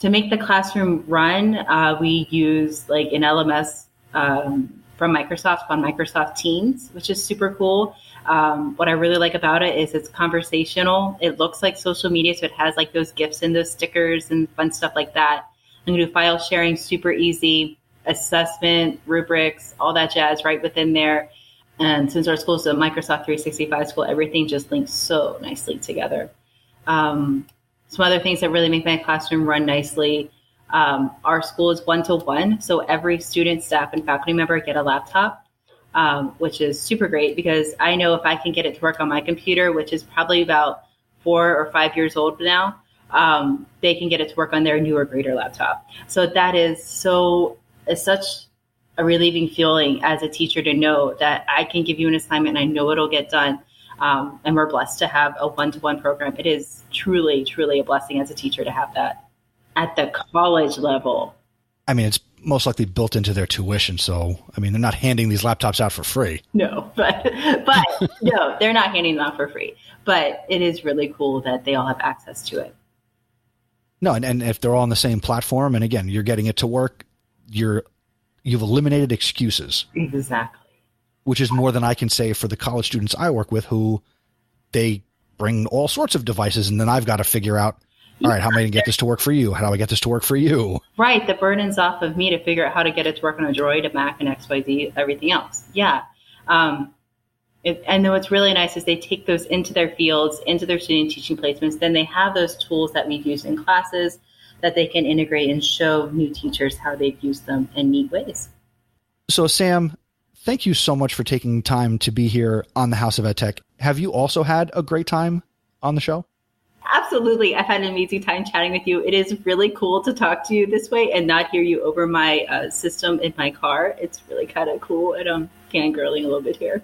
To make the classroom run, we use an LMS from Microsoft on Microsoft Teams, which is super cool. What I really like about it is it's conversational. It looks like social media, so it has those GIFs and those stickers and fun stuff like that. I'm going to do file sharing, super easy, assessment, rubrics, all that jazz right within there. And since our school is a Microsoft 365 school, everything just links so nicely together. Some other things that really make my classroom run nicely. Our school is 1-to-1, so every student, staff, and faculty member get a laptop, which is super great because I know if I can get it to work on my computer, which is probably about 4 or 5 years old now, they can get it to work on their newer, greater laptop. So that is such a relieving feeling as a teacher to know that I can give you an assignment and I know it'll get done. And we're blessed to have a 1-to-1 program. It is truly, truly a blessing as a teacher to have that at the college level. I mean, it's most likely built into their tuition. So, I mean, they're not handing these laptops out for free. No, but no, they're not handing them out for free. But it is really cool that they all have access to it. No, and if they're all on the same platform, and again, you're getting it to work, you've eliminated excuses. Exactly. Which is more than I can say for the college students I work with who they bring all sorts of devices. And then I've got to figure out, all right, how am I going to get this to work for you? How do I get this to work for you? Right. The burden's off of me to figure out how to get it to work on a Droid, a Mac, and XYZ, everything else. Yeah. And what's really nice is they take those into their fields, into their student teaching placements. Then they have those tools that we've used in classes that they can integrate and show new teachers how they've used them in neat ways. So, Sam, thank you so much for taking time to be here on the House of Edtech. Have you also had a great time on the show? Absolutely. I've had an amazing time chatting with you. It is really cool to talk to you this way and not hear you over my system in my car. It's really kind of cool. And I'm fangirling a little bit here.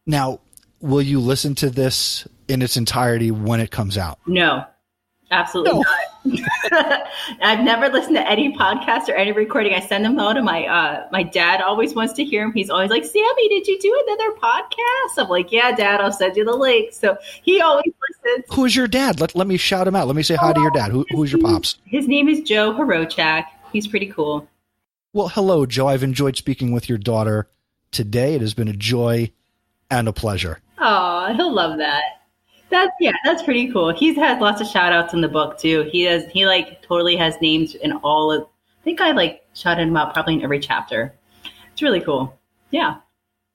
Now, will you listen to this in its entirety when it comes out? No, absolutely not. I've never listened to any podcast or any recording. I send them out to my dad always wants to hear him. He's always like, Sammy, did you do another podcast? I'm like, yeah, Dad, I'll send you the link. So he always listens. Who's your dad? Let me shout him out. Let me say hi to your dad. Who's your pops? His name is Joe Hirochak. He's pretty cool. Well, hello, Joe. I've enjoyed speaking with your daughter today. It has been a joy and a pleasure. Oh, he'll love that. That's pretty cool. He's had lots of shout outs in the book too. He totally has names in all of, I think I shouted him out probably in every chapter. It's really cool. Yeah.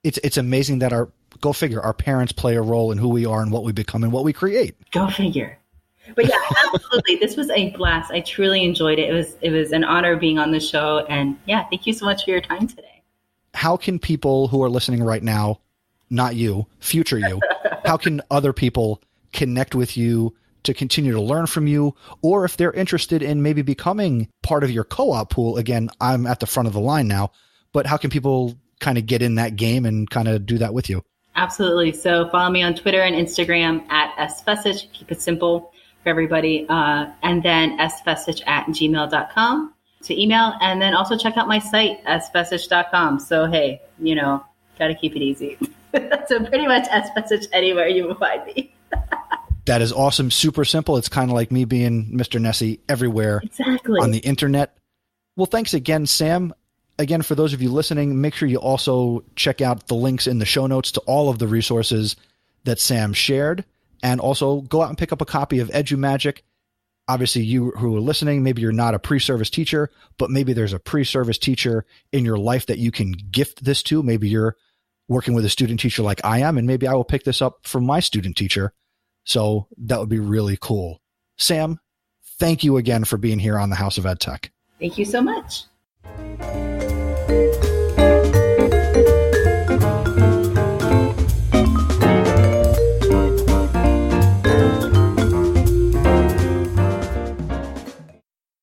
It's amazing that go figure, our parents play a role in who we are and what we become and what we create. Go figure. But yeah, absolutely. This was a blast. I truly enjoyed it. It was an honor being on the show. And yeah, thank you so much for your time today. How can people who are listening right now, not you, future you, how can other people connect with you to continue to learn from you? Or if they're interested in maybe becoming part of your co-op pool, again, I'm at the front of the line now, but how can people kind of get in that game and kind of do that with you? Absolutely. So follow me on Twitter and Instagram at @sfecich. Keep it simple for everybody. And then sfecich@gmail.com to email. And then also check out my site, sfecich.com. So, hey, got to keep it easy. So pretty much sfecich anywhere you will find me. That is awesome. Super simple. It's kind of like me being Mr. Nessie everywhere on the internet. Well, thanks again, Sam. Again, for those of you listening, make sure you also check out the links in the show notes to all of the resources that Sam shared. And also go out and pick up a copy of EduMagic. Obviously, you who are listening, maybe you're not a pre-service teacher, but maybe there's a pre-service teacher in your life that you can gift this to. Maybe you're working with a student teacher like I am, and maybe I will pick this up for my student teacher. So that would be really cool. Sam, thank you again for being here on the House of Edtech. Thank you so much.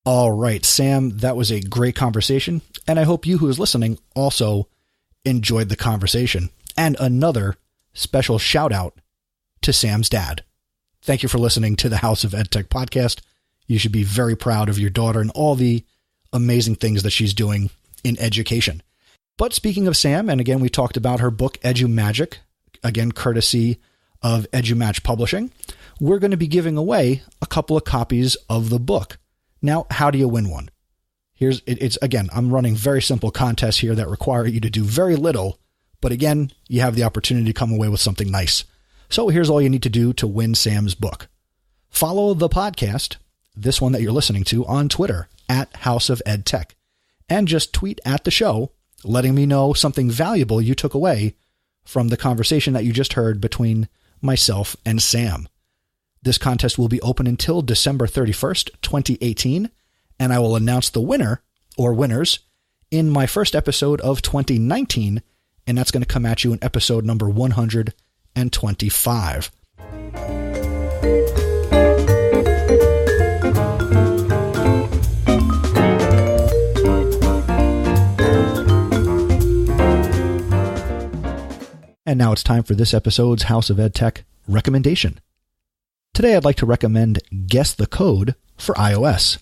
All right, Sam, that was a great conversation, and I hope you who is listening also enjoyed the conversation. And another special shout out to Sam's dad. Thank you for listening to the House of Edtech podcast. You should be very proud of your daughter and all the amazing things that she's doing in education. But speaking of Sam, and again, we talked about her book, EduMagic, again, courtesy of EduMatch Publishing. We're going to be giving away a couple of copies of the book. Now, how do you win one? It's again, I'm running very simple contests here that require you to do very little, but again, you have the opportunity to come away with something nice. So here's all you need to do to win Sam's book. Follow the podcast, this one that you're listening to, on Twitter at House of EdTech, and just tweet at the show, letting me know something valuable you took away from the conversation that you just heard between myself and Sam. This contest will be open until December 31st, 2018, and I will announce the winner or winners in my first episode of 2019, and that's going to come at you in episode number 125. And now it's time for this episode's House of EdTech recommendation. Today I'd like to recommend Guess the Code for iOS.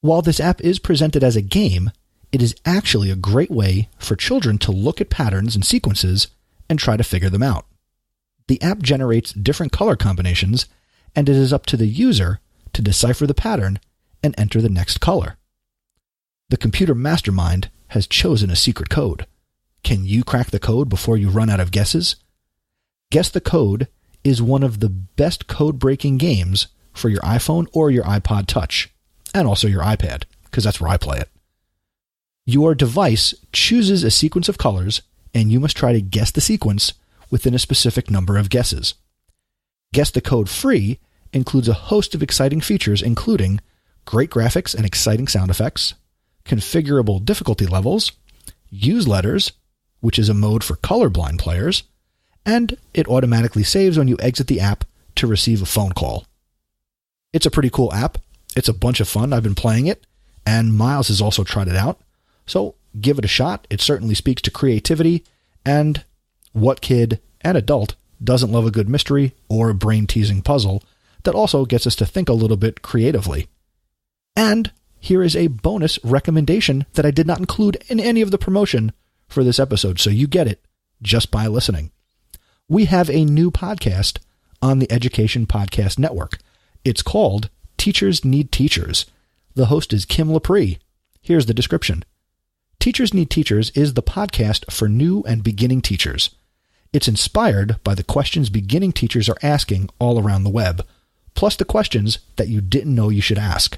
While this app is presented as a game, it is actually a great way for children to look at patterns and sequences and try to figure them out. The app generates different color combinations, and it is up to the user to decipher the pattern and enter the next color. The computer mastermind has chosen a secret code. Can you crack the code before you run out of guesses? Guess the Code is one of the best code-breaking games for your iPhone or your iPod Touch, and also your iPad, because that's where I play it. Your device chooses a sequence of colors, and you must try to guess the sequence within a specific number of guesses. Guess the Code Free includes a host of exciting features, including great graphics and exciting sound effects, configurable difficulty levels, use letters, which is a mode for colorblind players, and it automatically saves when you exit the app to receive a phone call. It's a pretty cool app. It's a bunch of fun. I've been playing it, and Miles has also tried it out. So give it a shot. It certainly speaks to creativity, and what kid and adult doesn't love a good mystery or a brain-teasing puzzle that also gets us to think a little bit creatively. And here is a bonus recommendation that I did not include in any of the promotion for this episode, so you get it just by listening. We have a new podcast on the Education Podcast Network. It's called Teachers Need Teachers. The host is Kim Lepre. Here's the description. Teachers Need Teachers is the podcast for new and beginning teachers. It's inspired by the questions beginning teachers are asking all around the web, plus the questions that you didn't know you should ask.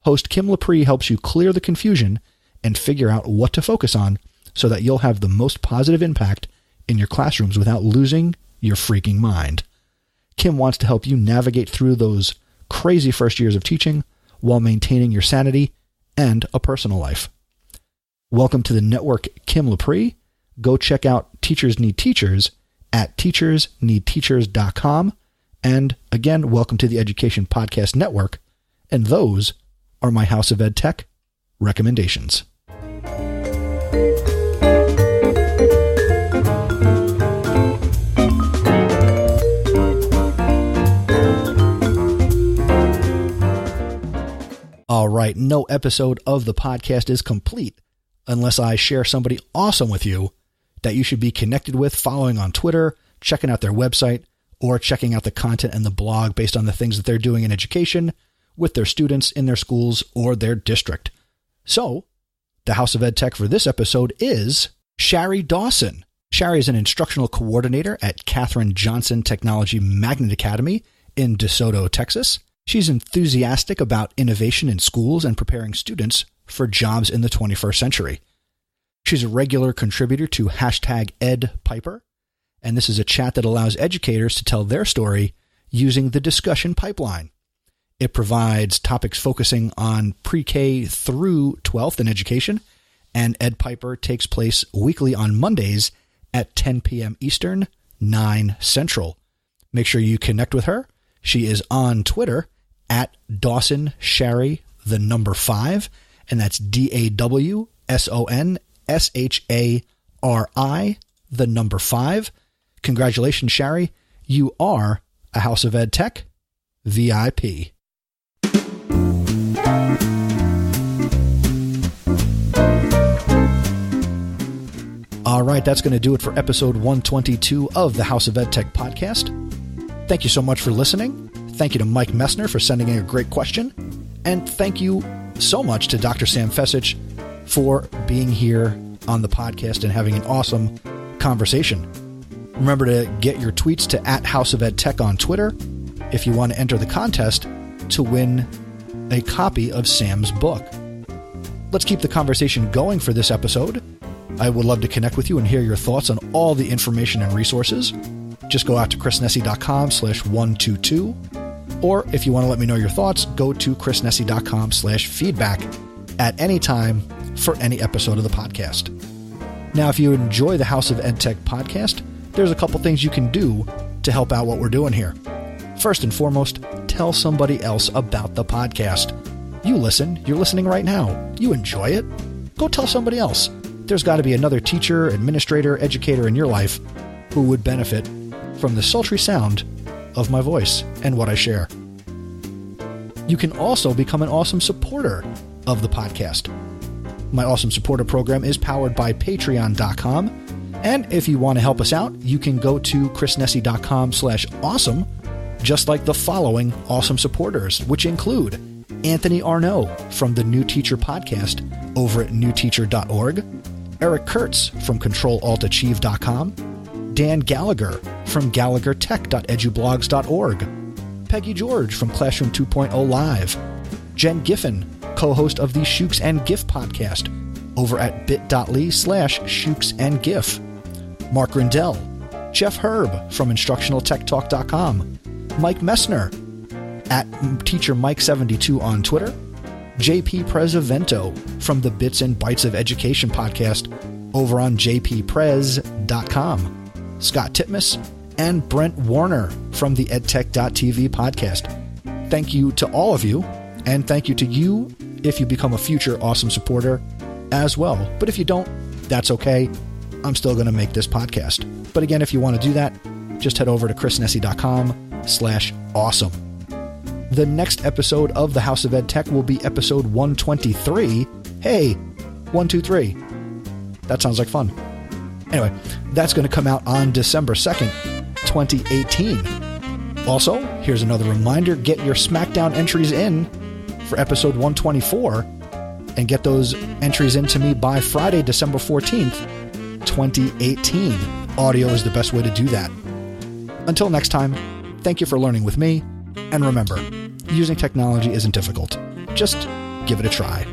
Host Kim Lepre helps you clear the confusion and figure out what to focus on so that you'll have the most positive impact in your classrooms without losing your freaking mind. Kim wants to help you navigate through those crazy first years of teaching while maintaining your sanity and a personal life. Welcome to the network, Kim Lepre. Go check out Teachers Need Teachers at teachersneedteachers.com. And again, welcome to the Education Podcast Network. And those are my House of Edtech recommendations. All right, no episode of the podcast is complete unless I share somebody awesome with you that you should be connected with, following on Twitter, checking out their website, or checking out the content and the blog based on the things that they're doing in education with their students in their schools or their district. So, the House of Edtech for this episode is Shari Dawson. Shari is an instructional coordinator at Katherine Johnson Technology Magnet Academy in DeSoto, Texas. She's enthusiastic about innovation in schools and preparing students for jobs in the 21st century. She's a regular contributor to #EdPiper, and this is a chat that allows educators to tell their story using the discussion pipeline. It provides topics focusing on pre-K through 12th in education, and EdPiper takes place weekly on Mondays at 10 p.m. Eastern, 9 Central. Make sure you connect with her. She is on Twitter at Dawson Shari, the number 5, and that's DAWSONSHARI, the number 5. Congratulations, Shari. You are a House of Edtech VIP. All right, that's going to do it for episode 122 of the House of Edtech podcast. Thank you so much for listening. Thank you to Mike Messner for sending in a great question. And thank you so much to Dr. Sam Fecich for being here on the podcast and having an awesome conversation. Remember to get your tweets to @HouseofEdTech on Twitter if you want to enter the contest to win a copy of Sam's book. Let's keep the conversation going for this episode. I would love to connect with you and hear your thoughts on all the information and resources. Just go out to chrisnessy.com/122. Or if you want to let me know your thoughts, go to chrisnessy.com/feedback at any time for any episode of the podcast. Now, if you enjoy the House of Edtech podcast, there's a couple things you can do to help out what we're doing here. First and foremost, tell somebody else about the podcast. You listen. You're listening right now. You enjoy it. Go tell somebody else. There's got to be another teacher, administrator, educator in your life who would benefit from the sultry sound of my voice and what I share. You can also become an awesome supporter of the podcast. My awesome supporter program is powered by patreon.com. And if you want to help us out, you can go to chrisnessy.com/awesome, just like the following awesome supporters, which include Anthony Arnaud from the New Teacher podcast over at newteacher.org, Eric Kurtz from controlaltachieve.com, Dan Gallagher from gallaghertech.edublogs.org, Peggy George from Classroom 2.0 Live, Jen Giffen, co-host of the Shooks and GIF podcast over at bit.ly/shooksandgif, Mark Grindell, Jeff Herb from instructionaltechtalk.com, Mike Messner at TeacherMike72 on Twitter, JP Prezavento from the Bits and Bytes of Education podcast over on jpprez.com, Scott Titmus, and Brent Warner from the edtech.tv podcast. Thank you to all of you, and thank you to you if you become a future awesome supporter as well. But if you don't, that's okay. I'm still going to make this podcast. But again, if you want to do that, just head over to chrisnessy.com/awesome. The next episode of the House of Edtech will be episode 123. Hey, 123. That sounds like fun. Anyway, that's going to come out on December 2nd, 2018. Also, here's another reminder, get your Smackdown entries in for episode 124 and get those entries into me by Friday, December 14th, 2018. Audio is the best way to do that. Until next time, thank you for learning with me, and remember, using technology isn't difficult. Just give it a try.